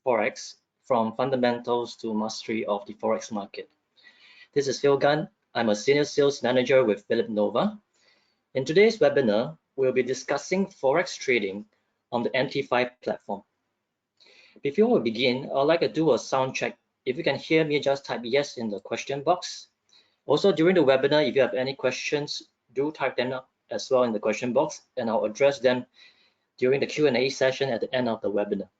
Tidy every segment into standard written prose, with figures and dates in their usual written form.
Forex, from fundamentals to mastery of the Forex market. This is Phil Gunn. I'm a Senior Sales Manager with Phillip Nova. In today's webinar, we'll be discussing Forex trading on the MT5 platform. Before we begin, I'd like to do a sound check. If you can hear me, just type yes in the question box. Also, during the webinar, if you have any questions, do type them up as well in the question box, and I'll address them during the Q&A session at the end of the webinar.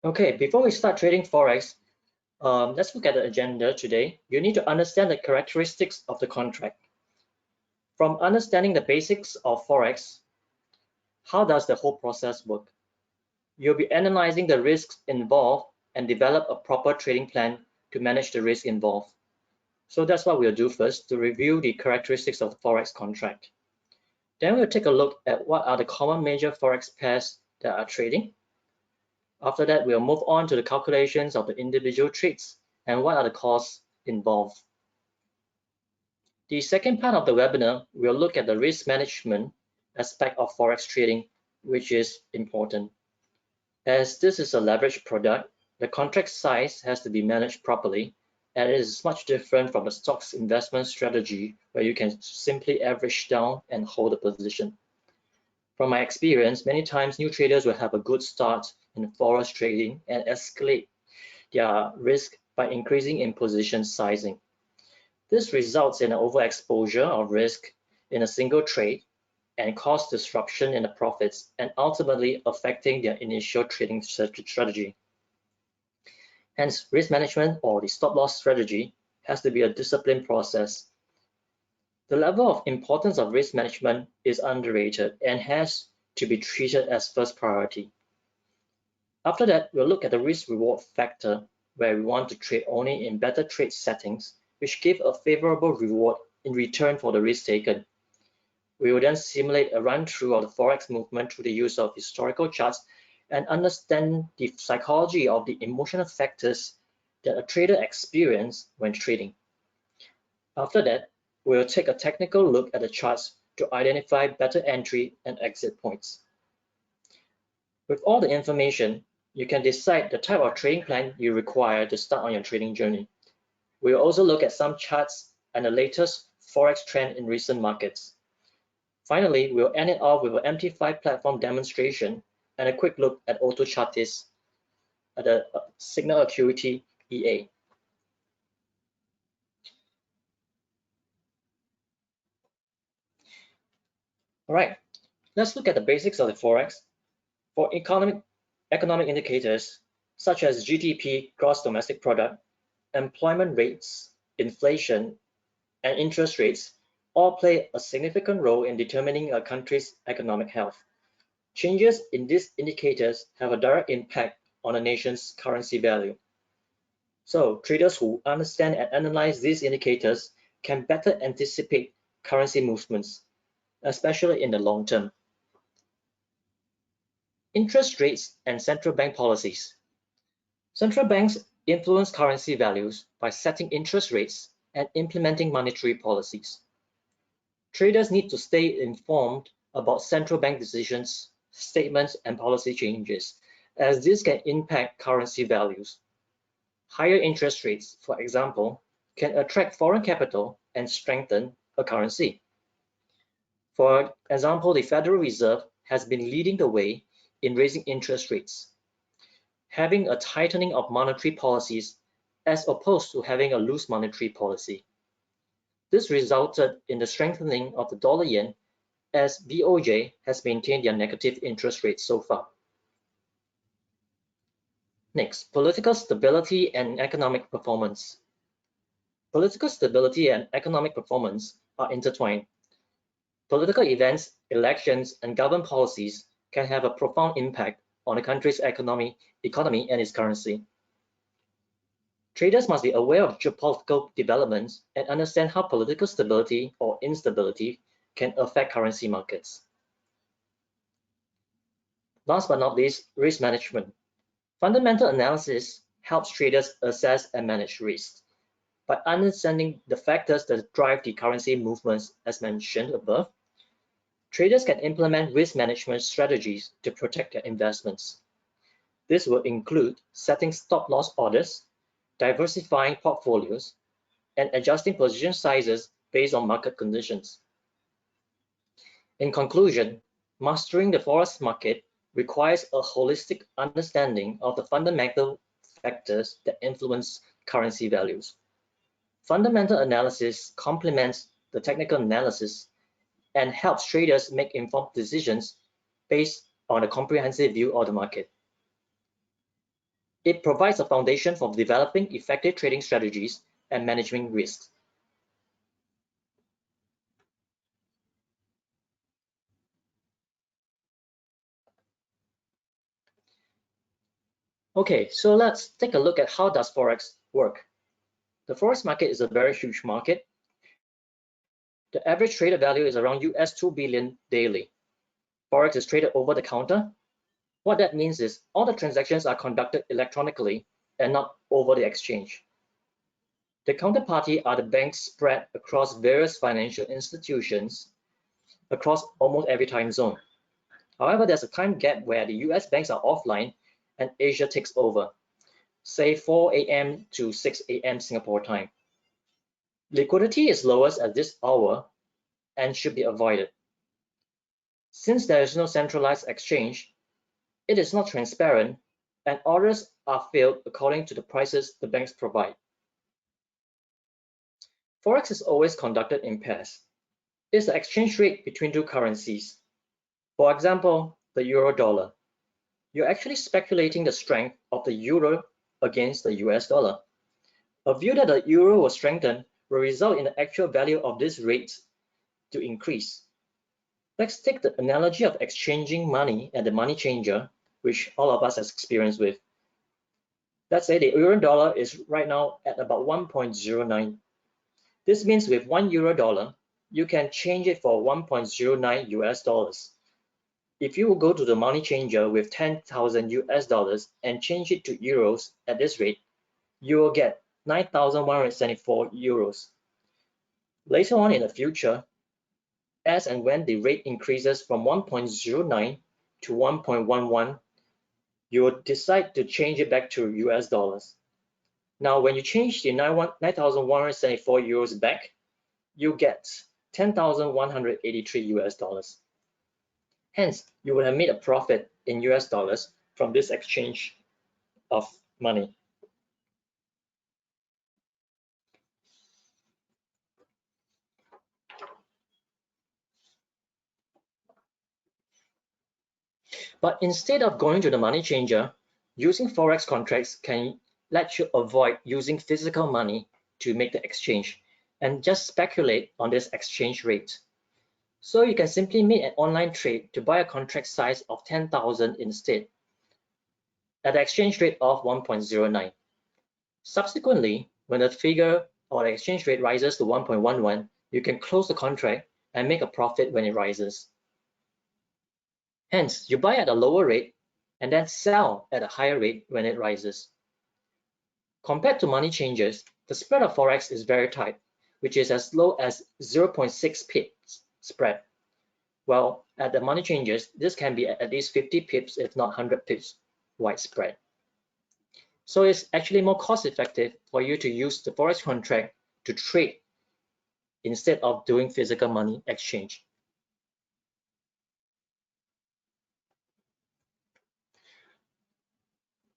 Okay, before we start trading Forex, let's look at the agenda today. You need to understand the characteristics of the contract. From understanding the basics of Forex, how does the whole process work? You'll be analyzing the risks involved and develop a proper trading plan to manage the risk involved. So that's what we'll do first, to review the characteristics of the Forex contract. Then we'll take a look at what are the common major Forex pairs that are trading. After that, we'll move on to the calculations of the individual trades and what are the costs involved. The second part of the webinar, we'll look at the risk management aspect of Forex trading, which is important. As this is a leveraged product, the contract size has to be managed properly, and it is much different from the stocks investment strategy where you can simply average down and hold a position. From my experience, many times new traders will have a good start in Forex trading and escalate their risk by increasing in position sizing. This results in an overexposure of risk in a single trade and cause disruption in the profits and ultimately affecting their initial trading strategy. Hence, risk management or the stop loss strategy has to be a disciplined process. The level of importance of risk management is underrated and has to be treated as first priority. After that, we'll look at the risk reward factor, where we want to trade only in better trade settings, which give a favorable reward in return for the risk taken. We will then simulate a run through of the Forex movement through the use of historical charts and understand the psychology of the emotional factors that a trader experiences when trading. After that, we'll take a technical look at the charts to identify better entry and exit points. With all the information, you can decide the type of trading plan you require to start on your trading journey. We'll also look at some charts and the latest Forex trend in recent markets. Finally, we'll end it off with an MT5 platform demonstration and a quick look at Auto Chartist at the Signal Acuity EA. All right, let's look at the basics of the Forex. For economic indicators such as GDP, gross domestic product, employment rates, inflation, and interest rates all play a significant role in determining a country's economic health. Changes in these indicators have a direct impact on a nation's currency value. So traders who understand and analyze these indicators can better anticipate currency movements, especially in the long term. Interest rates and central bank policies. Central banks influence currency values by setting interest rates and implementing monetary policies. Traders need to stay informed about central bank decisions, statements, and policy changes, as this can impact currency values. Higher interest rates, for example, can attract foreign capital and strengthen a currency. For example, the Federal Reserve has been leading the way in raising interest rates, having a tightening of monetary policies as opposed to having a loose monetary policy. This resulted in the strengthening of the dollar-yen as BOJ has maintained their negative interest rates so far. Next, political stability and economic performance. Political stability and economic performance are intertwined. Political events, elections, and government policies can have a profound impact on a country's economy and its currency. Traders must be aware of geopolitical developments and understand how political stability or instability can affect currency markets. Last but not least, risk management. Fundamental analysis helps traders assess and manage risks. By understanding the factors that drive the currency movements as mentioned above, traders can implement risk management strategies to protect their investments. This will include setting stop-loss orders, diversifying portfolios, and adjusting position sizes based on market conditions. In conclusion, mastering the forex market requires a holistic understanding of the fundamental factors that influence currency values. Fundamental analysis complements the technical analysis and helps traders make informed decisions based on a comprehensive view of the market. It provides a foundation for developing effective trading strategies and managing risks. Okay, so let's take a look at how does Forex work. The Forex market is a very huge market. The average traded value is around US 2 billion daily. Forex is traded over the counter. What that means is all the transactions are conducted electronically and not over the exchange. The counterparty are the banks spread across various financial institutions across almost every time zone. However, there's a time gap where the US banks are offline and Asia takes over, say 4 a.m. to 6 a.m. Singapore time. Liquidity is lowest at this hour and should be avoided. Since there is no centralized exchange, it is not transparent and orders are filled according to the prices the banks provide. Forex is always conducted in pairs. It's the exchange rate between two currencies. For example, the euro-dollar. You're actually speculating the strength of the euro against the US dollar. A view that the euro will strengthen will result in the actual value of this rate to increase. Let's take the analogy of exchanging money at the money changer, which all of us has experience with. Let's say the euro-dollar is right now at about 1.09. This means with 1 euro-dollar, you can change it for 1.09 US dollars. If you will go to the money changer with 10,000 US dollars and change it to euros at this rate, you will get 9,174 euros. Later on in the future, as and when the rate increases from 1.09 to 1.11, you will decide to change it back to US dollars. Now, when you change the 9,174 euros back, you get 10,183 US dollars. Hence, you would have made a profit in US dollars from this exchange of money. But instead of going to the money changer, using Forex contracts can let you avoid using physical money to make the exchange and just speculate on this exchange rate. So you can simply make an online trade to buy a contract size of 10,000 instead at the exchange rate of 1.09. Subsequently, when the figure or the exchange rate rises to 1.11, you can close the contract and make a profit when it rises. Hence, you buy at a lower rate and then sell at a higher rate when it rises. Compared to money changers, the spread of Forex is very tight, which is as low as 0.6 pips spread. Well, at the money changers, this can be at least 50 pips, if not 100 pips widespread. So it's actually more cost effective for you to use the Forex contract to trade instead of doing physical money exchange.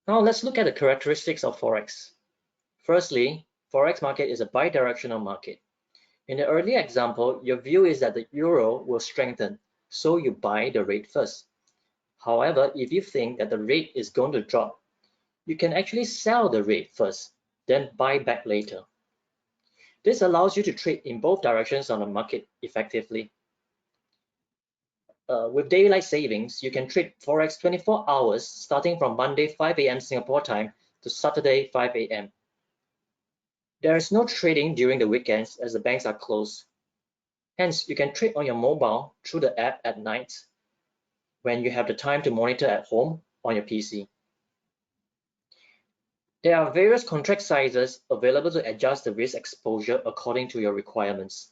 Now let's look at the characteristics of Forex. Firstly, Forex market is a bidirectional market. In the earlier example, your view is that the euro will strengthen, so you buy the rate first. However, if you think that the rate is going to drop, you can actually sell the rate first, then buy back later. This allows you to trade in both directions on the market effectively. With daylight savings, you can trade Forex 24 hours starting from Monday 5 a.m. Singapore time to Saturday 5 a.m. There is no trading during the weekends as the banks are closed. Hence, you can trade on your mobile through the app at night when you have the time to monitor at home on your PC. There are various contract sizes available to adjust the risk exposure according to your requirements.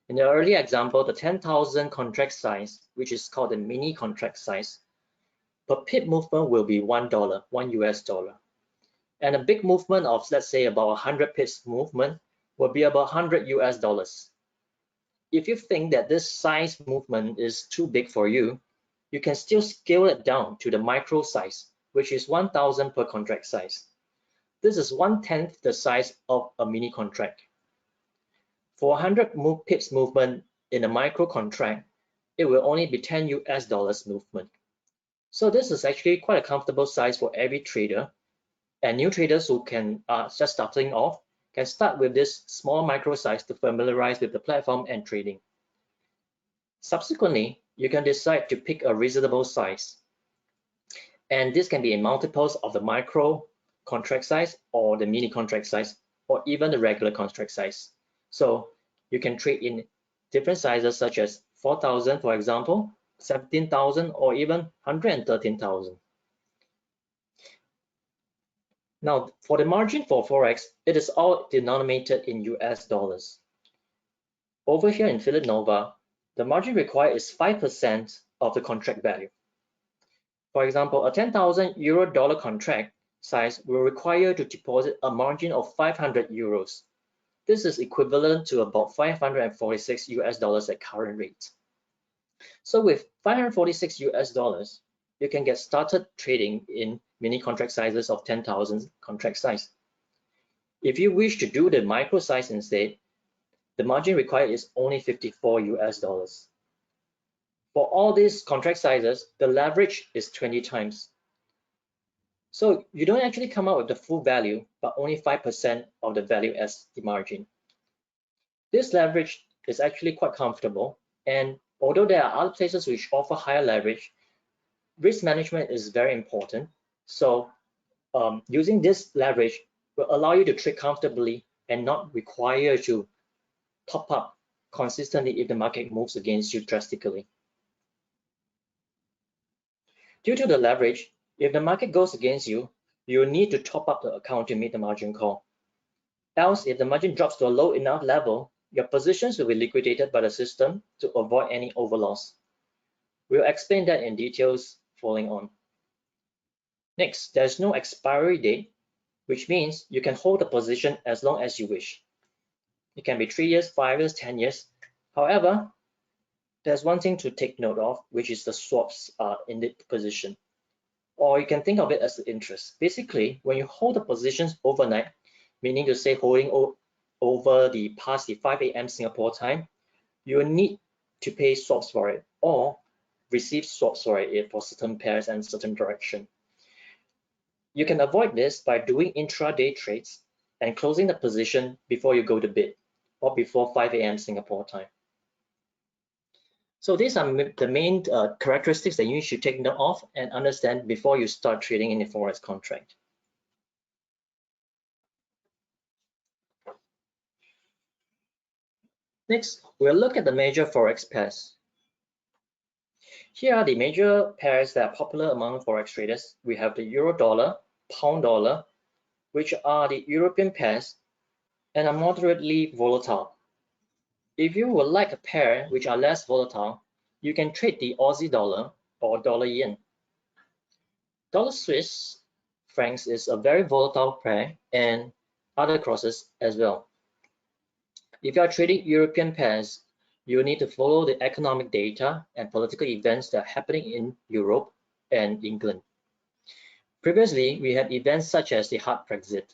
In the earlier example, the 10,000 contract size, which is called the mini contract size, per pip movement will be $1, $1. And a big movement of, let's say, about 100 pips movement will be about $100. If you think that this size movement is too big for you, you can still scale it down to the micro size, which is 1,000 per contract size. This is 1/10 the size of a mini contract. For 100 pips movement in a micro contract, it will only be $10 movement. So this is actually quite a comfortable size for every trader, and new traders who are just starting off can start with this small micro size to familiarize with the platform and trading. Subsequently, you can decide to pick a reasonable size, and this can be in multiples of the micro contract size or the mini contract size or even the regular contract size. So you can trade in different sizes such as 4,000, for example, 17,000, or even 113,000. Now, for the margin for Forex, it is all denominated in US dollars. Over here in Phillip Nova, the margin required is 5% of the contract value. For example, a 10,000 euro dollar contract size will require to deposit a margin of 500 euros. This is equivalent to about 546 US dollars at current rate. So with 546 US dollars, you can get started trading in mini contract sizes of 10,000 contract size. If you wish to do the micro size instead, the margin required is only 54 US dollars. For all these contract sizes, the leverage is 20 times. So you don't actually come out with the full value, but only 5% of the value as the margin. This leverage is actually quite comfortable, and although there are other places which offer higher leverage, risk management is very important. So using this leverage will allow you to trade comfortably and not require to top up consistently if the market moves against you drastically. Due to the leverage, if the market goes against you, you will need to top up the account to meet the margin call. Else, if the margin drops to a low enough level, your positions will be liquidated by the system to avoid any overloss. We'll explain that in details following on. Next, there's no expiry date, which means you can hold the position as long as you wish. It can be 3 years, 5 years, 10 years. However, there's one thing to take note of, which is the swaps in the position. Or you can think of it as the interest. Basically, when you hold the positions overnight, meaning to say holding over the past the 5 a.m. Singapore time, you will need to pay swaps for it, or receive swaps for certain pairs and certain direction. You can avoid this by doing intraday trades and closing the position before you go to bid or before 5 a.m. Singapore time. So these are the main characteristics that you should take note of and understand before you start trading in a Forex contract. Next, we'll look at the major Forex pairs. Here are the major pairs that are popular among Forex traders. We have the Euro dollar, Pound dollar, which are the European pairs and are moderately volatile. If you would like a pair which are less volatile, you can trade the Aussie dollar or dollar yen. Dollar Swiss francs is a very volatile pair and other crosses as well. If you are trading European pairs, you need to follow the economic data and political events that are happening in Europe and England. Previously, we had events such as the hard Brexit.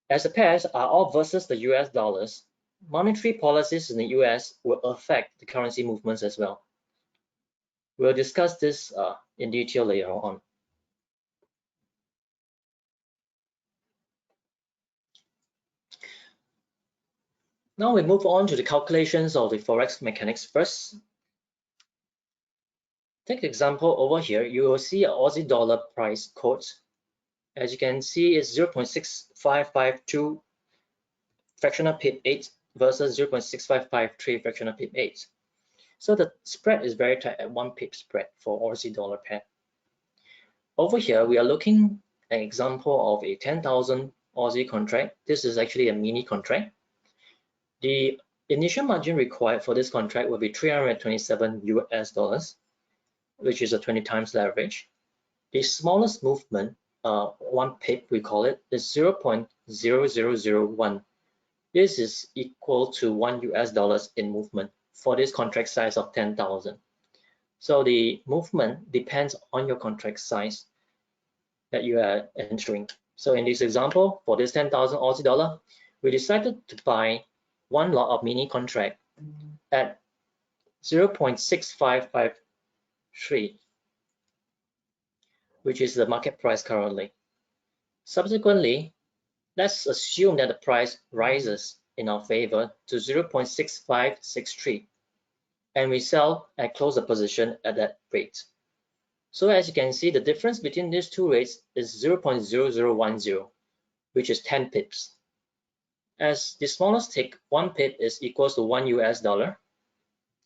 As the pairs are all versus the US dollars, monetary policies in the US will affect the currency movements as well. We'll discuss this in detail later on. Now we move on to the calculations of the Forex mechanics first. Take the example over here, you will see an Aussie dollar price quote. As you can see, it's 0.6552 fractional pip 8 versus 0.6553 fractional pip 8. So the spread is very tight at 1 pip spread for Aussie dollar pair. Over here, we are looking at an example of a 10,000 Aussie contract. This is actually a mini contract. The initial margin required for this contract will be 327 US dollars, which is a 20 times leverage. The smallest movement, 1 pip we call it, is 0.0001. This is equal to 1 US dollars in movement for this contract size of 10,000. So the movement depends on your contract size that you are entering. So in this example, for this 10,000 Aussie dollar, we decided to buy one lot of mini contract at 0.6553, which is the market price currently. Subsequently, let's assume that the price rises in our favor to 0.6563, and we sell and close the position at that rate. So as you can see, the difference between these two rates is 0.0010, which is 10 pips. As the smallest tick, 1 pip is equals to 1 US dollar.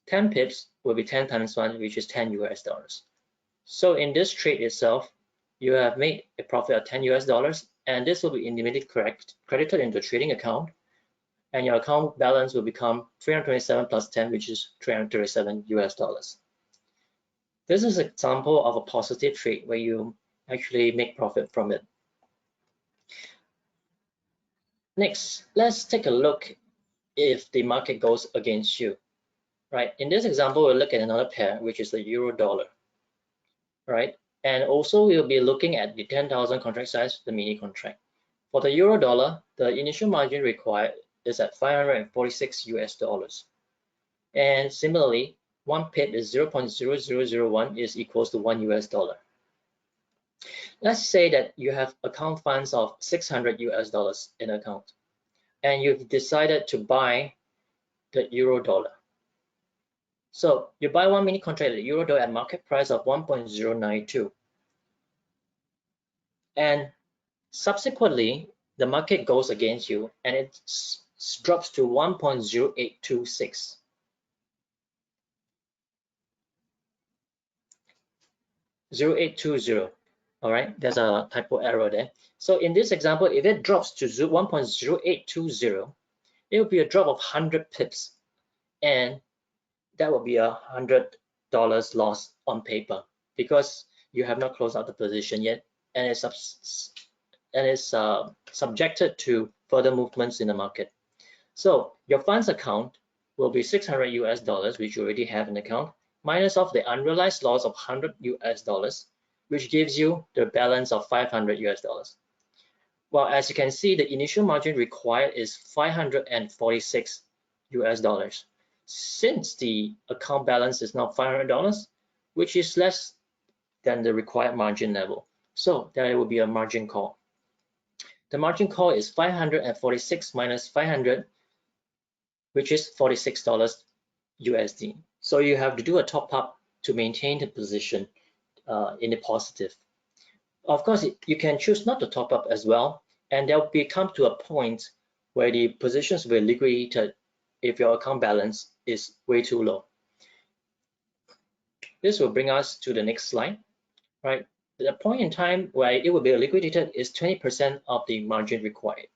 10 pips will be 10 times 1, which is 10 US dollars. So in this trade itself, you have made a profit of 10 US dollars, and this will be immediately credited into the trading account, and your account balance will become 327 plus 10, which is 337 US dollars. This is an example of a positive trade where you actually make profit from it. Next, let's take a look if the market goes against you. Right, in this example, we'll look at another pair, which is the euro dollar. Right, and also we'll be looking at the 10,000 contract size, the mini contract. For the euro dollar, the initial margin required is at 546 US dollars. And similarly, 1 pip is 0.0001 is equals to 1 US dollar. Let's say that you have account funds of 600 US dollars in account, and you've decided to buy the euro dollar. So you buy one mini contract at euro dollar at market price of 1.092, and subsequently the market goes against you and it drops to 1.0826. All right, there's a typo error there. So in this example, if it drops to 1.0820, it will be a drop of 100 pips, and that will be $100 loss on paper because you have not closed out the position yet, and it's subjected to further movements in the market. So your funds account will be 600 US dollars, which you already have in account, minus off the unrealized loss of 100 US dollars, which gives you the balance of 500 US dollars. Well, as you can see, the initial margin required is 546 US dollars. since the account balance is now $500, which is less than the required margin level. So there will be a margin call. The margin call is 546 minus 500, which is $46 USD. So you have to do a top up to maintain the position in the positive. Of course, you can choose not to top up as well, and there will come to a point where the positions will be liquidated if your account balance is way too low. This will bring us to the next slide, right? The point in time where it will be liquidated is 20% of the margin required.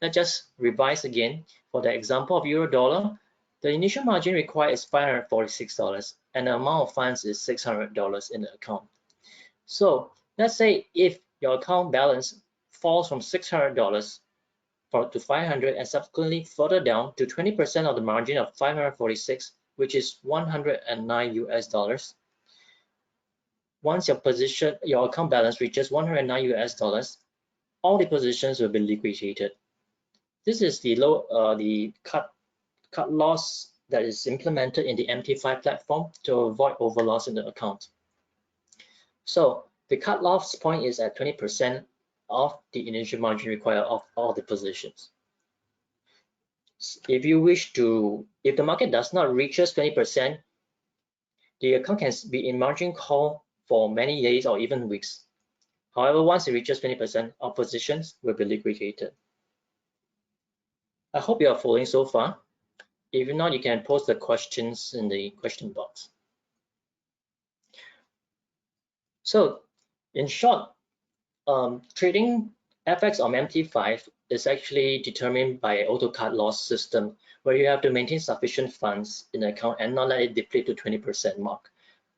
Let's just revise again. For the example of euro dollar, the initial margin required is $546 and the amount of funds is $600 in the account. So let's say if your account balance falls from $600 to $500 and subsequently further down to 20% of the margin of 546, which is $109 US. Once your account balance reaches $109 US, all the positions will be liquidated. This is the cut loss that is implemented in the MT5 platform to avoid overloss in the account. So the cut loss point is at 20% of the initial margin required of all the positions. If the market does not reach 20%, the account can be in margin call for many days or even weeks. However, once it reaches 20%, our positions will be liquidated. I hope you are following so far. If not, you can post the questions in the question box. So, in short, trading FX on MT5 is actually determined by an auto cut loss system where you have to maintain sufficient funds in the account and not let it deplete to 20% mark,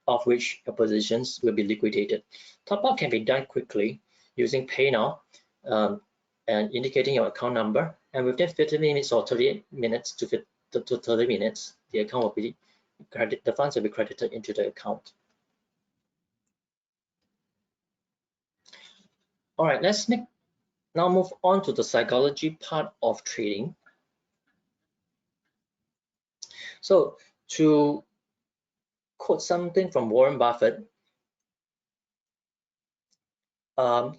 of which your positions will be liquidated. Top up can be done quickly using Pay Now and indicating your account number, and within 15 minutes or 30 minutes to 30 minutes, the account will be the funds will be credited into the account. All right, let's now move on to the psychology part of trading. So to quote something from Warren Buffett,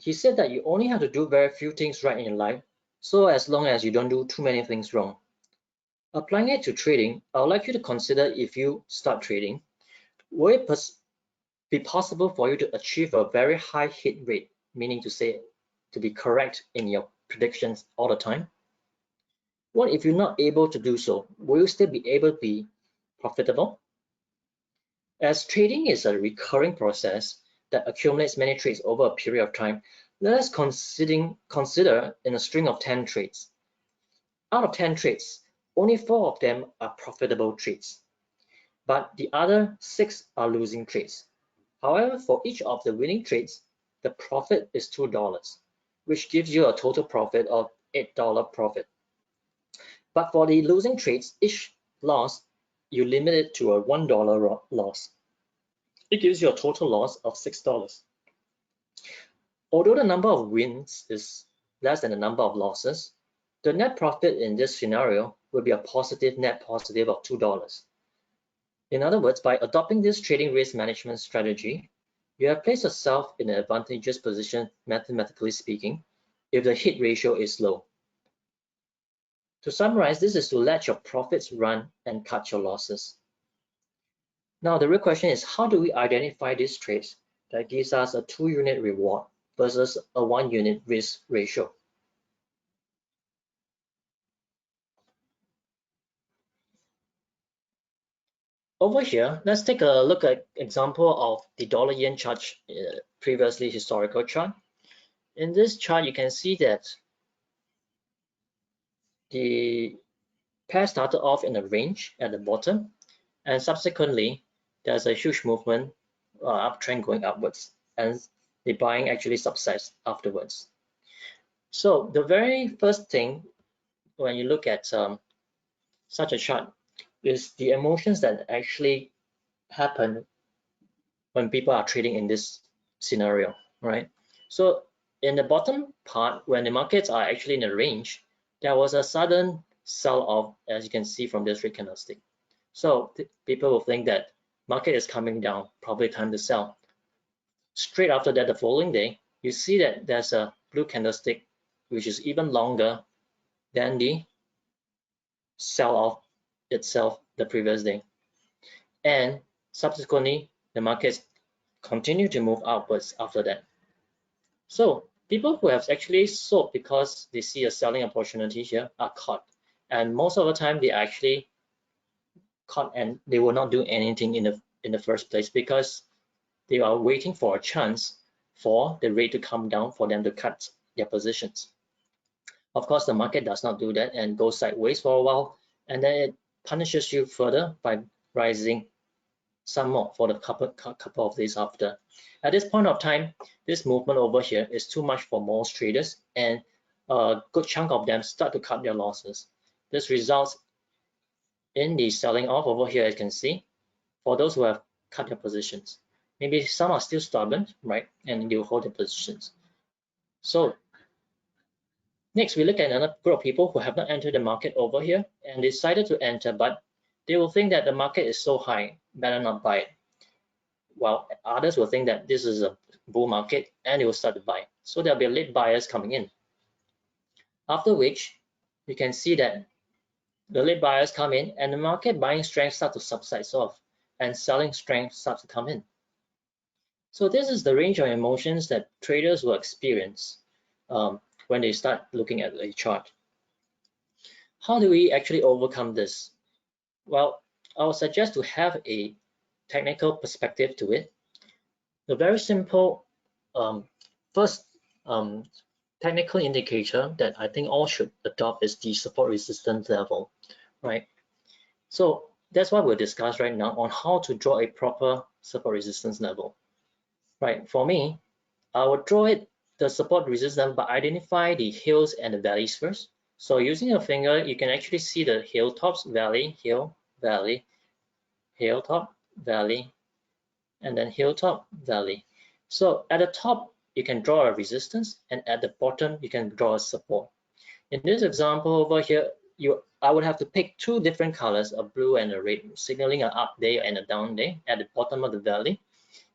he said that you only have to do very few things right in life, so as long as you don't do too many things wrong. Applying it to trading, I would like you to consider if you start trading, will it be possible for you to achieve a very high hit rate, meaning to say to be correct in your predictions all the time? What if you're not able to do so? Will you still be able to be profitable? As trading is a recurring process that accumulates many trades over a period of time, let us consider in a string of 10 trades. Out of 10 trades, only 4 of them are profitable trades, but the other 6 are losing trades. However, for each of the winning trades, the profit is $2, which gives you a total profit of $8 profit. But for the losing trades, each loss, you limit it to a $1 loss. It gives you a total loss of $6. Although the number of wins is less than the number of losses, the net profit in this scenario will be a positive net positive of $2. In other words, by adopting this trading risk management strategy, you have placed yourself in an advantageous position, mathematically speaking, if the hit ratio is low. To summarize, this is to let your profits run and cut your losses. Now, the real question is, how do we identify these trades that gives us a 2-unit reward versus a 1-unit risk ratio? Over here, let's take a look at example of the dollar-yen chart, previously historical chart. In this chart, you can see that the pair started off in a range at the bottom, and subsequently, there's a huge movement, uptrend going upwards, and the buying actually subsides afterwards. So the very first thing when you look at such a chart is the emotions that actually happen when people are trading in this scenario, right? So in the bottom part, when the markets are actually in a range, there was a sudden sell-off, as you can see from this red candlestick. So people will think that market is coming down, probably time to sell. Straight after that, the following day, you see that there's a blue candlestick, which is even longer than the sell-off itself the previous day. And subsequently, the markets continue to move upwards after that. So people who have actually sold because they see a selling opportunity here are caught. And most of the time, they are actually caught and they will not do anything in the first place because they are waiting for a chance for the rate to come down for them to cut their positions. Of course, the market does not do that and goes sideways for a while, and then it punishes you further by rising some more for the couple of days after. At this point of time, this movement over here is too much for most traders, and a good chunk of them start to cut their losses. This results in the selling off over here, as you can see, for those who have cut their positions. Maybe some are still stubborn, right? And they'll hold their positions. So next, we look at another group of people who have not entered the market over here and decided to enter, but they will think that the market is so high, better not buy it. While others will think that this is a bull market and they will start to buy. So there'll be late buyers coming in. After which, we can see that the late buyers come in and the market buying strength starts to subside off and selling strength starts to come in. So this is the range of emotions that traders will experience when they start looking at a chart. How do we actually overcome this? Well, I would suggest to have a technical perspective to it. The very simple first technical indicator that I think all should adopt is the support resistance level, right? So that's what we'll discuss right now on how to draw a proper support resistance level, right? For me, I would draw it the support resistance by identify the hills and the valleys first. So using a finger, you can actually see the hilltops, valley, hill, valley, hilltop, valley, and then hilltop, valley. So at the top, you can draw a resistance, and at the bottom, you can draw a support. In this example over here, I would have to pick two different colors, a blue and a red, signaling an up day and a down day at the bottom of the valley.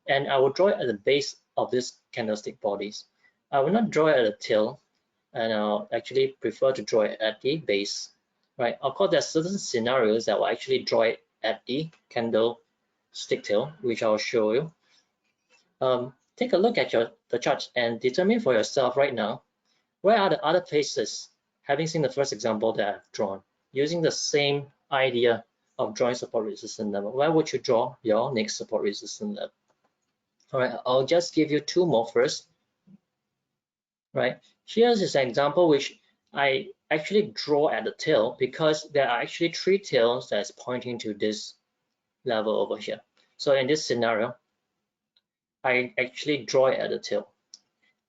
And I will draw it at the base of this candlestick bodies. I will not draw it at the tail, and I'll actually prefer to draw it at the base, right? Of course, there are certain scenarios that will actually draw it at the candlestick tail, which I'll show you. Take a look at the chart and determine for yourself right now, where are the other places, having seen the first example that I've drawn, using the same idea of drawing support resistance level, where would you draw your next support resistance level? All right, I'll just give you two more first. Right, here's an example which I actually draw at the tail because there are actually three tails that's pointing to this level over here. So in this scenario, I actually draw it at the tail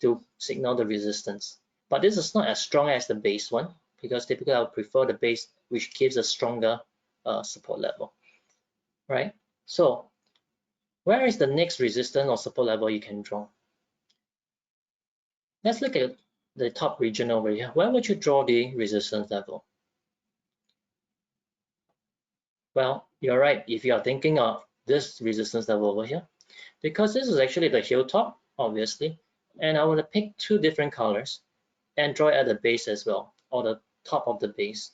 to signal the resistance. But this is not as strong as the base one because typically I would prefer the base which gives a stronger support level. Right, so where is the next resistance or support level you can draw? Let's look at the top region over here. Where would you draw the resistance level? Well, you're right if you are thinking of this resistance level over here, because this is actually the hilltop, obviously, and I want to pick two different colors and draw it at the base as well, or the top of the base.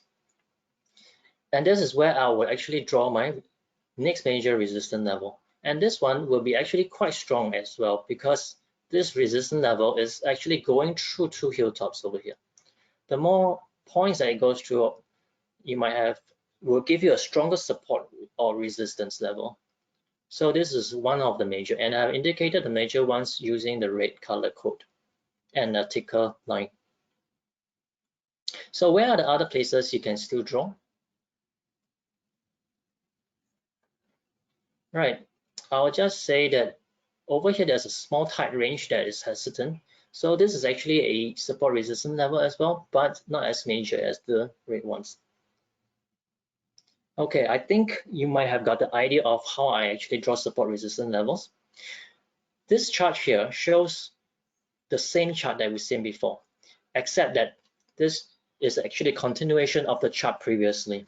And this is where I will actually draw my next major resistance level. And this one will be actually quite strong as well because this resistance level is actually going through two hilltops over here. The more points that it goes through, you might have, will give you a stronger support or resistance level. So this is one of the major, and I've indicated the major ones using the red color code and a ticker line. So where are the other places you can still draw? Right, I'll just say that over here there's a small tight range that is hesitant. So this is actually a support resistance level as well, but not as major as the red ones. Okay, I think you might have got the idea of how I actually draw support resistance levels. This chart here shows the same chart that we've seen before, except that this is actually a continuation of the chart previously.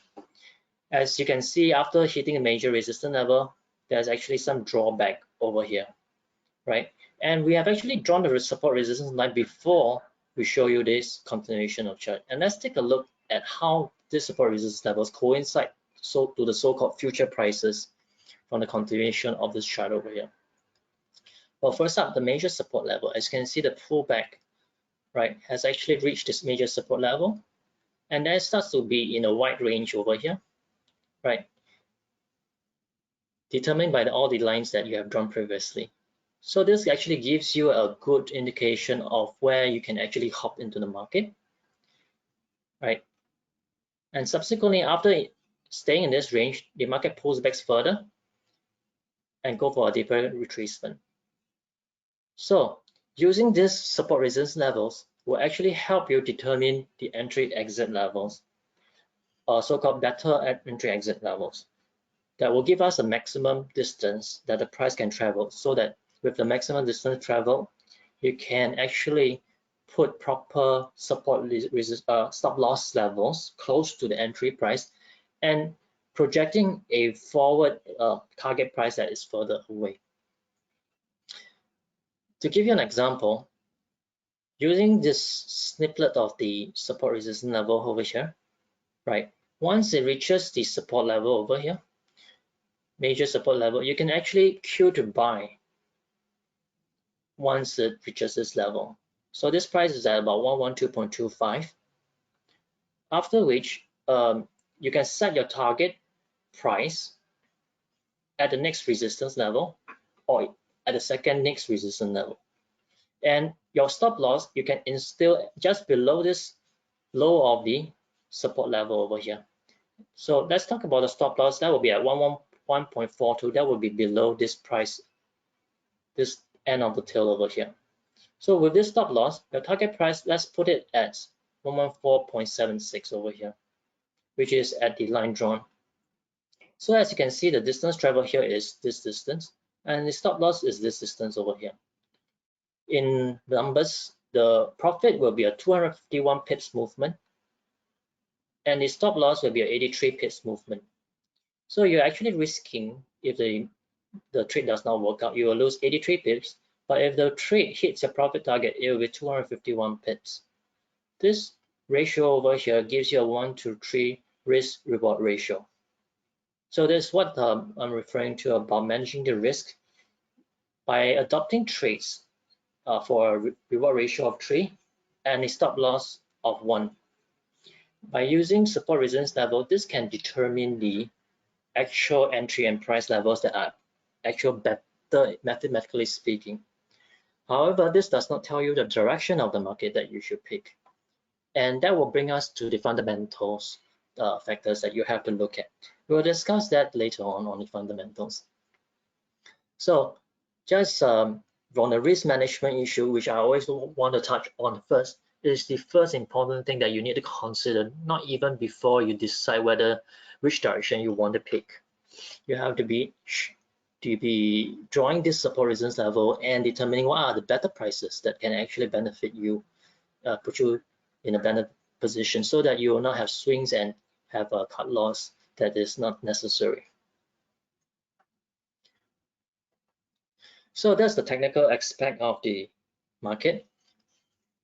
As you can see, after hitting a major resistance level, there's actually some drawback over here, right? And we have actually drawn the support resistance line before we show you this continuation of chart. And let's take a look at how this support resistance levels coincide to the so-called future prices from the continuation of this chart over here. Well, first up, the major support level. As you can see, the pullback, right, has actually reached this major support level, and then it starts to be in a wide range over here, right, determined by all the lines that you have drawn previously. So this actually gives you a good indication of where you can actually hop into the market, right? And subsequently, after staying in this range, the market pulls back further and go for a deeper retracement. So using this support resistance levels will actually help you determine the entry exit levels, or so-called better entry exit levels, that will give us a maximum distance that the price can travel, so that with the maximum distance travel, you can actually put proper support stop loss levels close to the entry price and projecting a forward target price that is further away. To give you an example, using this snippet of the support resistance level over here, right? Once it reaches the support level over here, major support level, you can actually queue to buy once it reaches this level. So this price is at about 112.25. After which, you can set your target price at the next resistance level or at the second next resistance level. And your stop loss, you can instill just below this low of the support level over here. So let's talk about the stop loss. That will be at 111.42. That will be below this price, this end of the tail over here. So with this stop loss, your target price, let's put it at 114.76 over here, which is at the line drawn. So as you can see, the distance traveled here is this distance, and the stop loss is this distance over here. In numbers, the profit will be a 251 pips movement, and the stop loss will be a 83 pips movement. So you're actually risking, if the trade does not work out, you will lose 83 pips. But if the trade hits your profit target, it will be 251 pips. This ratio over here gives you a 1-to-3 risk reward ratio. So that's what I'm referring to about managing the risk. By adopting trades for a reward ratio of 3 and a stop loss of 1. By using support resistance level, this can determine the actual entry and price levels that are actual better mathematically speaking. However, this does not tell you the direction of the market that you should pick. And that will bring us to the fundamentals factors that you have to look at. We'll discuss that later on the fundamentals. So just from the risk management issue, which I always want to touch on first, is the first important thing that you need to consider, not even before you decide which direction you want to pick. You have to be drawing this support resistance level and determining what are the better prices that can actually benefit you, put you in a better position, so that you will not have swings and have a cut loss that is not necessary. So that's the technical aspect of the market.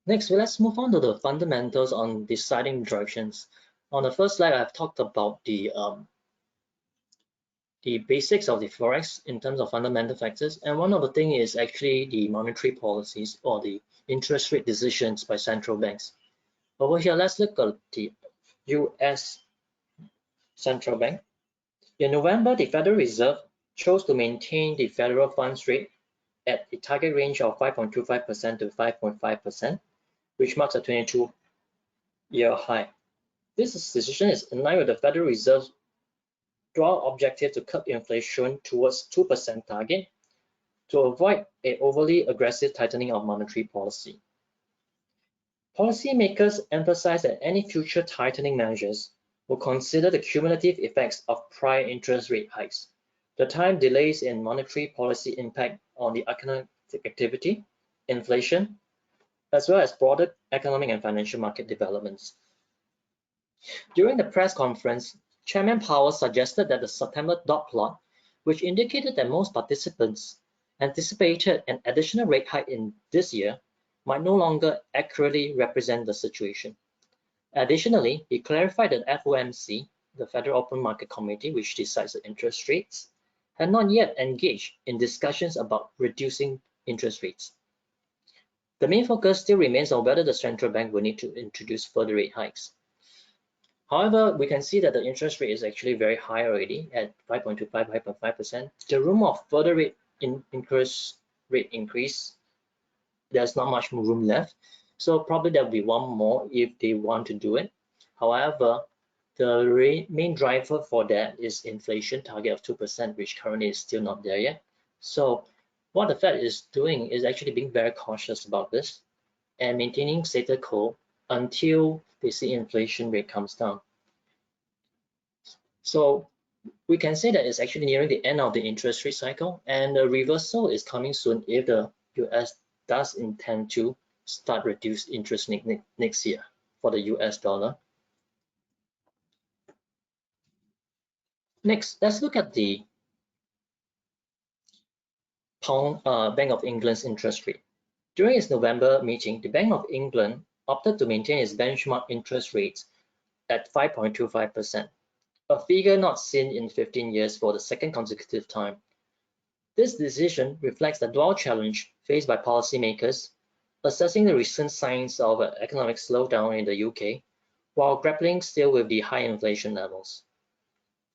Next, let's move on to the fundamentals on deciding directions. On the first slide, I've talked about the basics of the Forex in terms of fundamental factors. And one of the things is actually the monetary policies or the interest rate decisions by central banks. Over here, let's look at the US Central Bank. In November, the Federal Reserve chose to maintain the federal funds rate at the target range of 5.25% to 5.5%, which marks a 22-year high. This decision is in line with the Federal Reserve's dual objective to curb inflation towards 2% target to avoid an overly aggressive tightening of monetary policy. Policymakers emphasize that any future tightening measures will consider the cumulative effects of prior interest rate hikes, the time delays in monetary policy impact on the economic activity, inflation, as well as broader economic and financial market developments. During the press conference, Chairman Powell suggested that the September dot plot, which indicated that most participants anticipated an additional rate hike in this year, might no longer accurately represent the situation. Additionally, he clarified that FOMC, the Federal Open Market Committee, which decides the interest rates, had not yet engaged in discussions about reducing interest rates. The main focus still remains on whether the central bank will need to introduce further rate hikes. However, we can see that the interest rate is actually very high already at 5.25, 5.5%. The room of further rate increase, there's not much room left. So probably there'll be one more if they want to do it. However, the main driver for that is inflation target of 2%, which currently is still not there yet. So what the Fed is doing is actually being very cautious about this and maintaining status quo until they see inflation rate comes down. So we can say that it's actually nearing the end of the interest rate cycle, and the reversal is coming soon if the US does intend to start reduce interest next year for the US dollar. Next, let's look at the Bank of England's interest rate. During its November meeting, the Bank of England opted to maintain its benchmark interest rates at 5.25%, a figure not seen in 15 years for the second consecutive time. This decision reflects the dual challenge faced by policymakers, assessing the recent signs of an economic slowdown in the UK, while grappling still with the high inflation levels.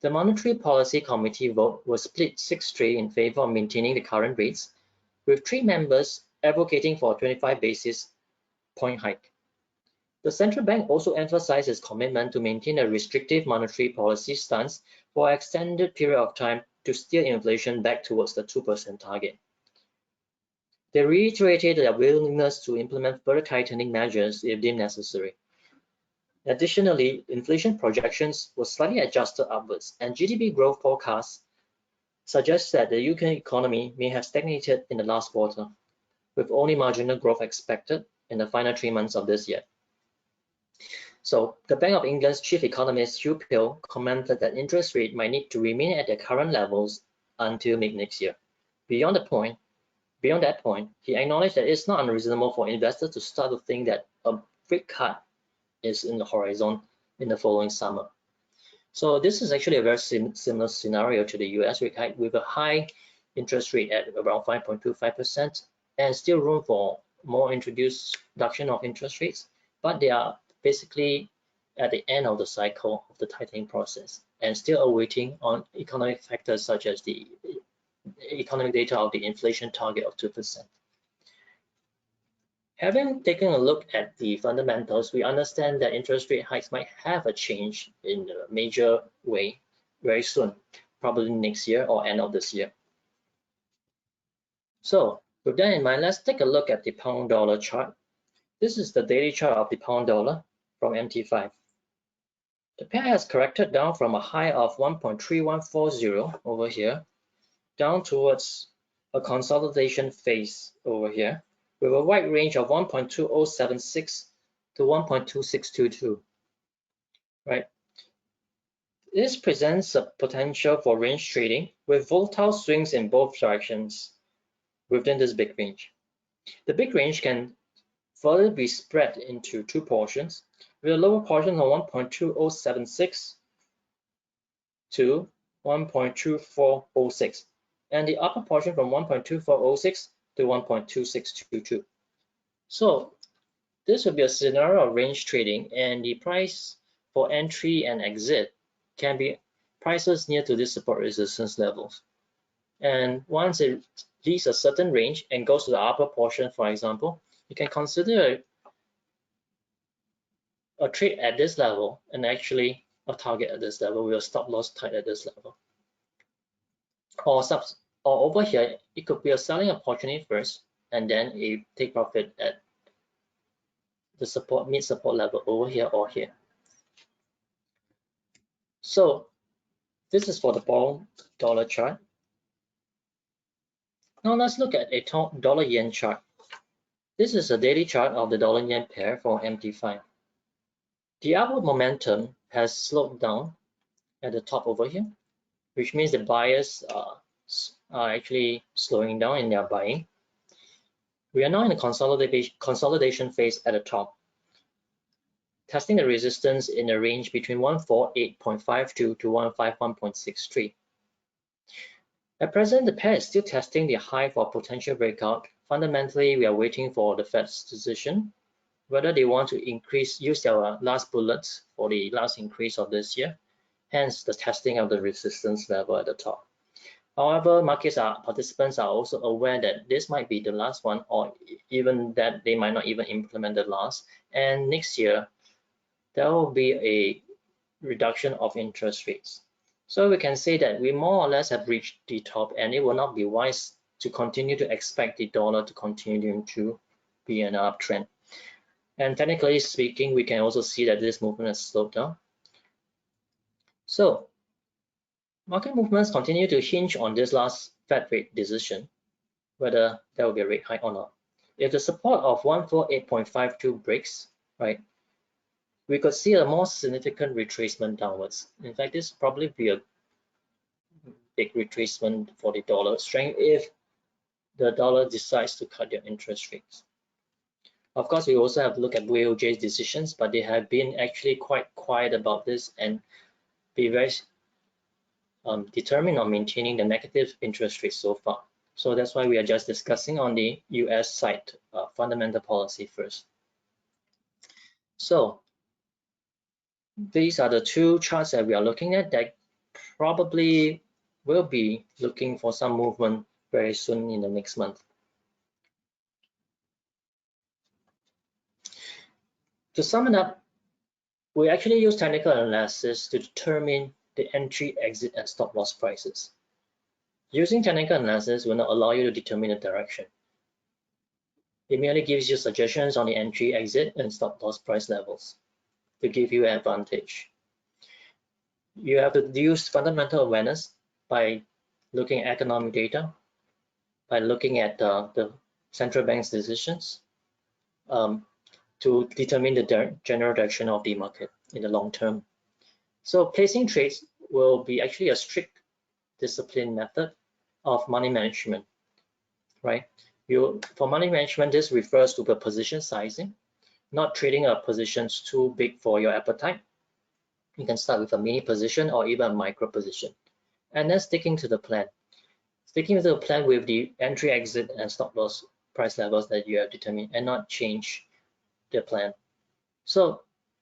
The Monetary Policy Committee vote was split 6-3 in favor of maintaining the current rates, with 3 members advocating for a 25 basis point hike. The central bank also emphasized its commitment to maintain a restrictive monetary policy stance for an extended period of time to steer inflation back towards the 2% target. They reiterated their willingness to implement further tightening measures if deemed necessary. Additionally, inflation projections were slightly adjusted upwards, and GDP growth forecasts suggest that the UK economy may have stagnated in the last quarter, with only marginal growth expected in the final 3 months of this year. So, the Bank of England's chief economist Hugh Pill commented that interest rate might need to remain at their current levels until mid-next year. Beyond that point, he acknowledged that it's not unreasonable for investors to start to think that a rate cut is in the horizon in the following summer. So this is actually a very similar scenario to the US rate hike, with a high interest rate at around 5.25% and still room for more reduction of interest rates, but they are basically at the end of the cycle of the tightening process and still awaiting on economic factors such as the economic data of the inflation target of 2%. Having taken a look at the fundamentals, we understand that interest rate hikes might have a change in a major way very soon, probably next year or end of this year. So with that in mind, let's take a look at the pound dollar chart. This is the daily chart of the pound dollar from MT5. The pair has corrected down from a high of 1.3140 over here, down towards a consolidation phase over here, with a wide range of 1.2076 to 1.2622, right? This presents a potential for range trading with volatile swings in both directions within this big range. The big range can further be spread into 2 portions, with a lower portion of 1.2076 to 1.2406, and the upper portion from 1.2406 to 1.2622. So this would be a scenario of range trading, and the price for entry and exit can be prices near to this support resistance levels. And once it leaves a certain range and goes to the upper portion, for example, you can consider a trade at this level and actually a target at this level with a stop loss tight at this level. Or over here, it could be a selling opportunity first and then a take profit at the mid support level over here or here. So this is for the pound dollar chart. Now let's look at a dollar yen chart. This is a daily chart of the dollar yen pair for MT5. The upward momentum has slowed down, at the top over here, which means the buyers are actually slowing down in their buying. We are now in the consolidation phase at the top, testing the resistance in a range between 148.52 to 151.63. At present, the pair is still testing the high for potential breakout. Fundamentally, we are waiting for the Fed's decision, whether they want to use their last bullets for the last increase of this year, hence the testing of the resistance level at the top. However, participants are also aware that this might be the last one, or even that they might not even implement the last, and next year there will be a reduction of interest rates. So we can say that we more or less have reached the top, and it will not be wise to continue to expect the dollar to continue to be an uptrend. And technically speaking, we can also see that this movement has slowed down. So market movements continue to hinge on this last Fed rate decision, whether there will be a rate hike or not. If the support of 148.52 breaks, right, we could see a more significant retracement downwards. In fact, this will probably be a big retracement for the dollar strength if the dollar decides to cut their interest rates. Of course, we also have to look at BOJ's decisions, but they have been actually quite quiet about this and be very determined on maintaining the negative interest rates so far. So that's why we are just discussing on the US side fundamental policy first. So these are the two charts that we are looking at that probably will be looking for some movement very soon in the next month. To sum it up, we actually use technical analysis to determine the entry, exit, and stop loss prices. Using technical analysis will not allow you to determine the direction. It merely gives you suggestions on the entry, exit, and stop loss price levels to give you an advantage. You have to use fundamental awareness by looking at economic data, by looking at the central bank's decisions to determine the general direction of the market in the long term. So placing trades will be actually a strict discipline method of money management, right? For money management, this refers to the position sizing, not trading a positions too big for your appetite. You can start with a mini position or even a micro position, and then sticking to the plan. Sticking to the plan with the entry, exit, and stop loss price levels that you have determined, and not change the plan. So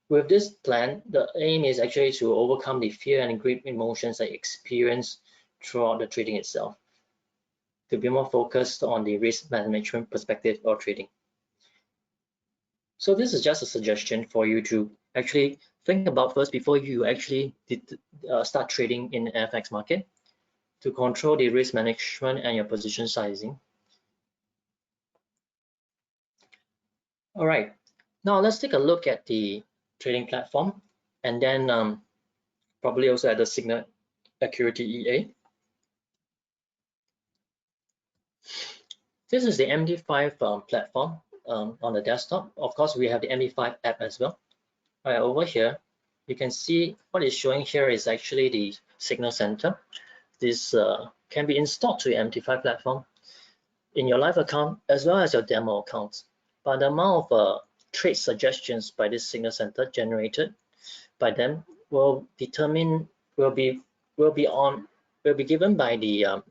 with this plan, the aim is actually to overcome the fear and grief emotions that you experience throughout the trading itself, to be more focused on the risk management perspective of trading. So this is just a suggestion for you to actually think about first before you actually start trading in the FX market, to control the risk management and your position sizing. All right, now let's take a look at the trading platform, and then probably also at the Signal Acuity EA. This is the MD5 platform on the desktop. Of course, we have the MD5 app as well. Right over here, you can see what is showing here is actually the Signal Center. This can be installed to your MD5 platform in your live account as well as your demo accounts. But the amount of trade suggestions by this Signal Center generated by them will be given by the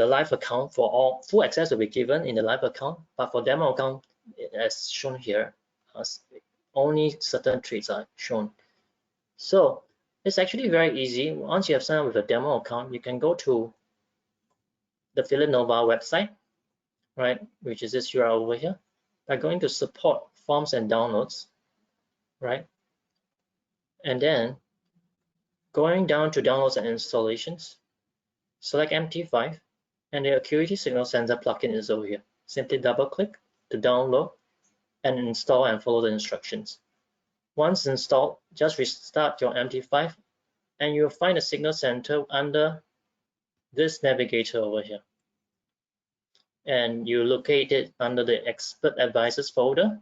live account. For all, full access will be given in the live account, but for demo account, as shown here, only certain trades are shown. So it's actually very easy. Once you have signed up with a demo account, you can go to the Phillip website, right, which is this URL over here, by going to support forms and downloads, right, and then going down to downloads and installations, select MT5, and the Acuity Signal Sensor plugin is over here. Simply double click to download and install and follow the instructions. Once installed, just restart your MT5 and you'll find the Signal Center under this navigator over here. And you locate it under the Expert Advisors folder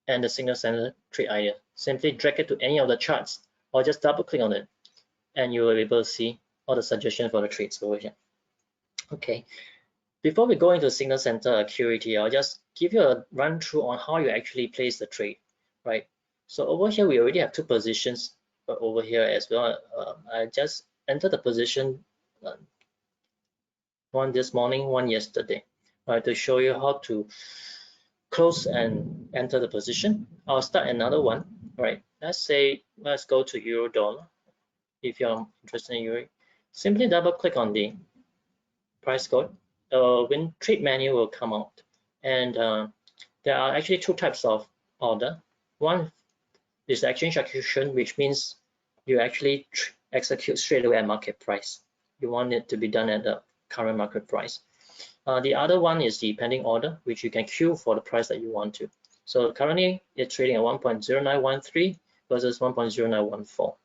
and the Signal Center Trade Idea. Simply drag it to any of the charts or just double click on it and you will be able to see all the suggestions for the trades over here. Okay, before we go into Signal Center Acuity, I'll just give you a run through on how you actually place the trade, right? So over here, we already have two positions over here as well. I just entered the position, one this morning, one yesterday, right, to show you how to close and enter the position. I'll start another one, right? Let's go to euro dollar. If you're interested in euro, simply double click on the price code. When trade menu will come out, and there are actually two types of order. One is exchange execution, which means you actually execute straight away at market price. You want it to be done at the current market price. The other one is the pending order, which you can queue for the price that you want to. So currently it's trading at 1.0913 versus 1.0914,